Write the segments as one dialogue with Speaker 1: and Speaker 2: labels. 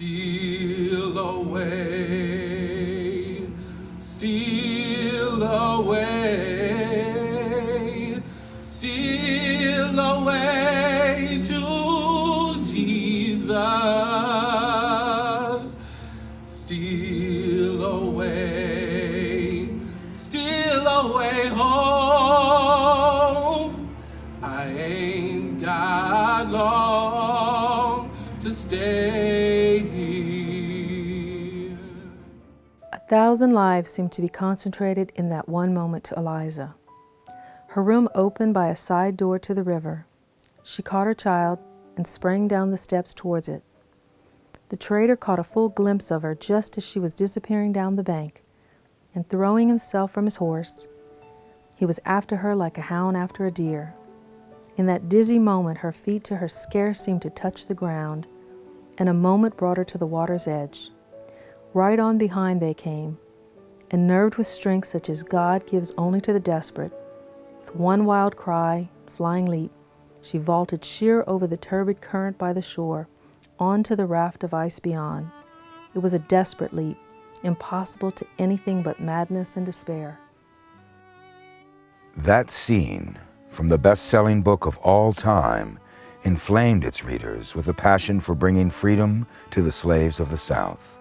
Speaker 1: Steal away, steal away, steal away to Jesus. Steal away home. I ain't got long to stay here.
Speaker 2: 1,000 lives seemed to be concentrated in that one moment to Eliza. Her room opened by a side door to the river. She caught her child and sprang down the steps towards it. The trader caught a full glimpse of her just as she was disappearing down the bank, and throwing himself from his horse, he was after her like a hound after a deer. In that dizzy moment, her feet to her scarce seemed to touch the ground, and a moment brought her to the water's edge. Right on behind they came, and nerved with strength such as God gives only to the desperate, with one wild cry, flying leap, she vaulted sheer over the turbid current by the shore, onto the raft of ice beyond. It was a desperate leap, impossible to anything but madness and despair.
Speaker 3: That scene, from the best-selling book of all time, inflamed its readers with a passion for bringing freedom to the slaves of the South.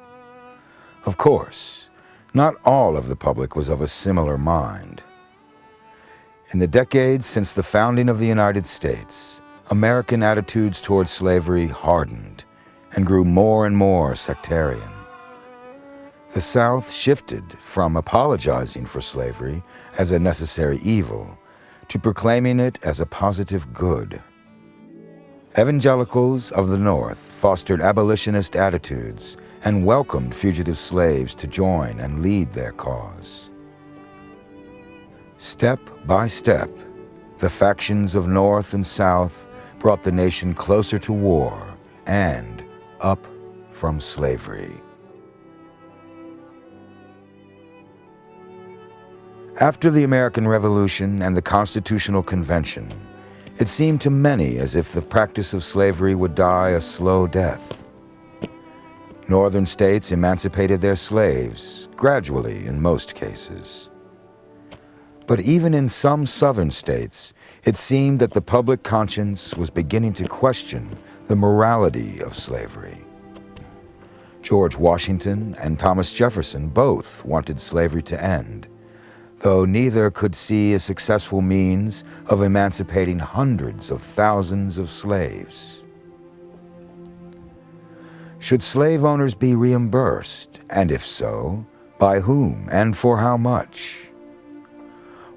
Speaker 3: Of course, not all of the public was of a similar mind. In the decades since the founding of the United States, American attitudes toward slavery hardened and grew more and more sectarian. The South shifted from apologizing for slavery as a necessary evil to proclaiming it as a positive good. Evangelicals of the North fostered abolitionist attitudes and welcomed fugitive slaves to join and lead their cause. Step by step, the factions of North and South brought the nation closer to war and up from slavery. After the American Revolution and the Constitutional Convention, it seemed to many as if the practice of slavery would die a slow death. Northern states emancipated their slaves, gradually in most cases. But even in some southern states, it seemed that the public conscience was beginning to question the morality of slavery. George Washington and Thomas Jefferson both wanted slavery to end, though neither could see a successful means of emancipating hundreds of thousands of slaves. Should slave owners be reimbursed, and if so, by whom and for how much?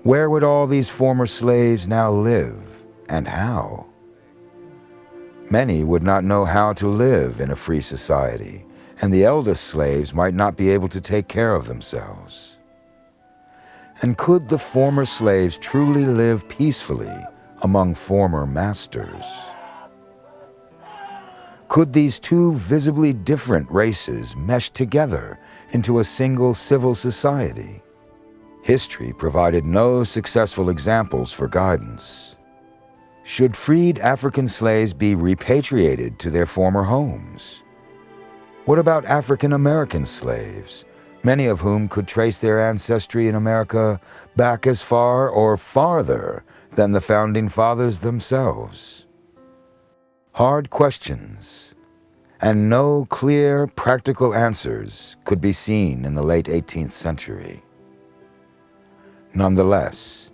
Speaker 3: Where would all these former slaves now live, and how? Many would not know how to live in a free society, and the eldest slaves might not be able to take care of themselves. And could the former slaves truly live peacefully among former masters? Could these two visibly different races mesh together into a single civil society? History provided no successful examples for guidance. Should freed African slaves be repatriated to their former homes? What about African American slaves, many of whom could trace their ancestry in America back as far or farther than the Founding Fathers themselves? Hard questions, and no clear, practical answers could be seen in the late 18th century. Nonetheless,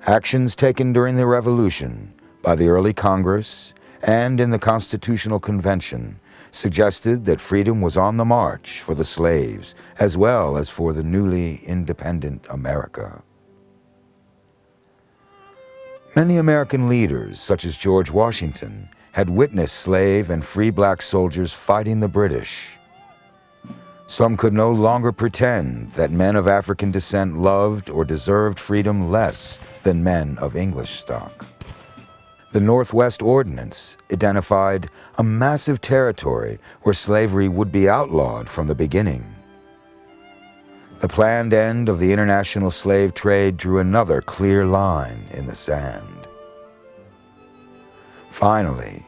Speaker 3: actions taken during the Revolution by the early Congress and in the Constitutional Convention suggested that freedom was on the march for the slaves as well as for the newly independent America. Many American leaders, such as George Washington, had witnessed slave and free black soldiers fighting the British. Some could no longer pretend that men of African descent loved or deserved freedom less than men of English stock. The Northwest Ordinance identified a massive territory where slavery would be outlawed from the beginning. The planned end of the international slave trade drew another clear line in the sand. Finally,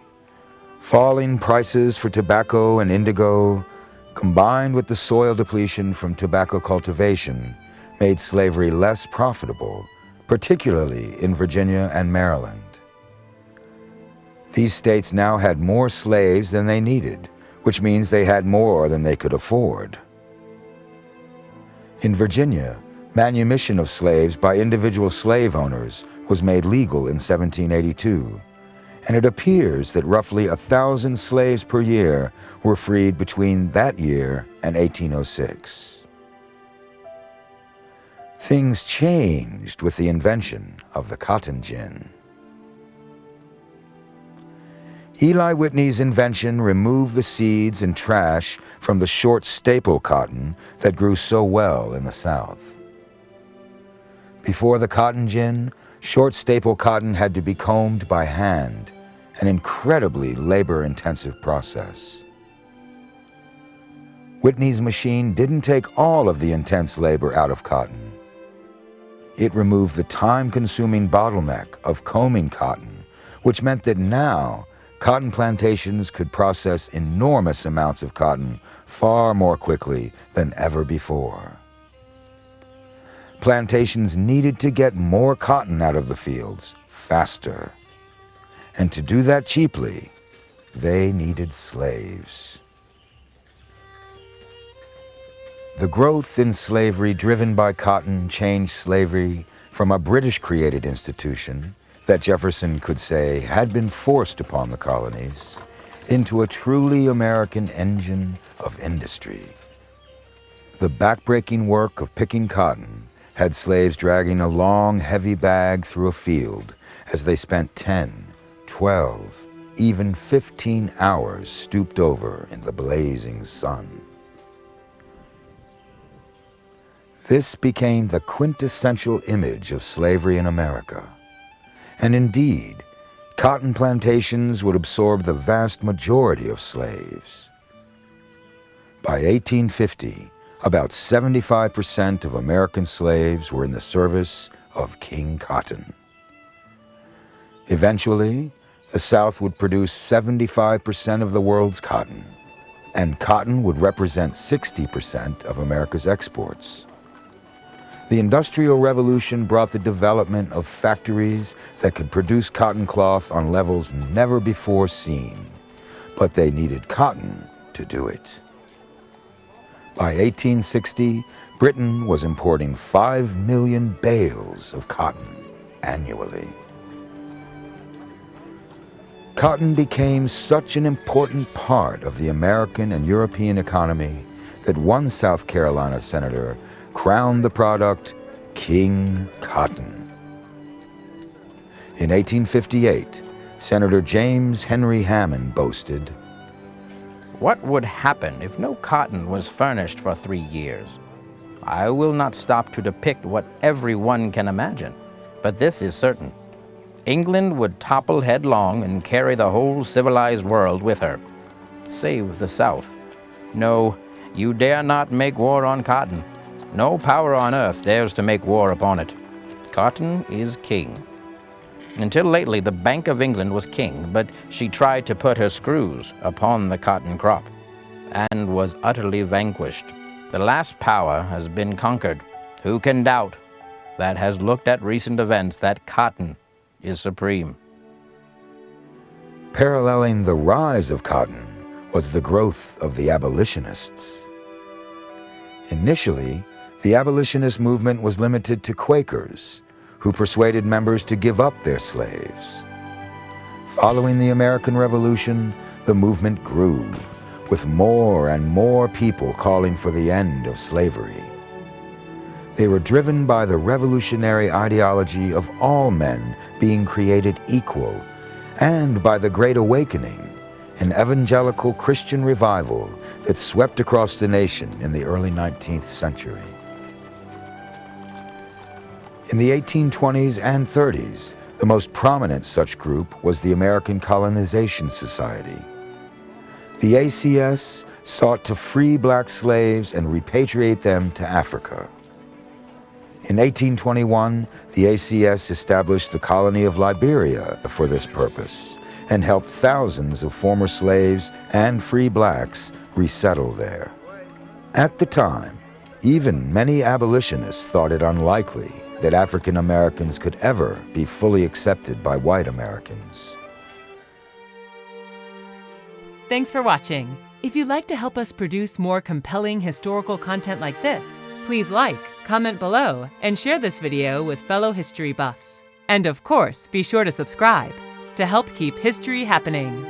Speaker 3: Falling prices for tobacco and indigo, combined with the soil depletion from tobacco cultivation, made slavery less profitable, particularly in Virginia and Maryland. These states now had more slaves than they needed, which means they had more than they could afford. In Virginia, manumission of slaves by individual slave owners was made legal in 1782, and it appears that roughly 1,000 slaves per year were freed between that year and 1806. Things changed with the invention of the cotton gin. Eli Whitney's invention removed the seeds and trash from the short staple cotton that grew so well in the South. Before the cotton gin, short staple cotton had to be combed by hand, an incredibly labor-intensive process. Whitney's machine didn't take all of the intense labor out of cotton. It removed the time-consuming bottleneck of combing cotton, which meant that now cotton plantations could process enormous amounts of cotton far more quickly than ever before. Plantations needed to get more cotton out of the fields faster. And to do that cheaply, they needed slaves. The growth in slavery driven by cotton changed slavery from a British-created institution that Jefferson could say had been forced upon the colonies into a truly American engine of industry. The backbreaking work of picking cotton had slaves dragging a long, heavy bag through a field as they spent 10, 12, even 15 hours stooped over in the blazing sun. This became the quintessential image of slavery in America. And indeed, cotton plantations would absorb the vast majority of slaves. By 1850, about 75% of American slaves were in the service of King Cotton. Eventually, the South would produce 75% of the world's cotton, and cotton would represent 60% of America's exports. The Industrial Revolution brought the development of factories that could produce cotton cloth on levels never before seen, but they needed cotton to do it. By 1860, Britain was importing 5 million bales of cotton annually. Cotton became such an important part of the American and European economy that one South Carolina senator crowned the product King Cotton. In 1858, Senator James Henry Hammond boasted,
Speaker 4: "What would happen if no cotton was furnished for 3 years? I will not stop to depict what everyone can imagine, but this is certain. England would topple headlong and carry the whole civilized world with her, save the South. No, you dare not make war on cotton. No power on earth dares to make war upon it. Cotton is king." Until lately, the Bank of England was king, but she tried to put her screws upon the cotton crop and was utterly vanquished. The last power has been conquered. Who can doubt that has looked at recent events that cotton is supreme?
Speaker 3: Paralleling the rise of cotton was the growth of the abolitionists. Initially, the abolitionist movement was limited to Quakers, who persuaded members to give up their slaves. Following the American Revolution, the movement grew, with more and more people calling for the end of slavery. They were driven by the revolutionary ideology of all men being created equal, and by the Great Awakening, an evangelical Christian revival that swept across the nation in the early 19th century. In the 1820s and 30s, the most prominent such group was the American Colonization Society. The ACS sought to free black slaves and repatriate them to Africa. In 1821, the ACS established the colony of Liberia for this purpose, and helped thousands of former slaves and free blacks resettle there. At the time, even many abolitionists thought it unlikely that African Americans could ever be fully accepted by white Americans.
Speaker 5: Thanks for watching. If you'd like to help us produce more compelling historical content like this, please like, comment below, and share this video with fellow history buffs. And of course, be sure to subscribe to help keep history happening.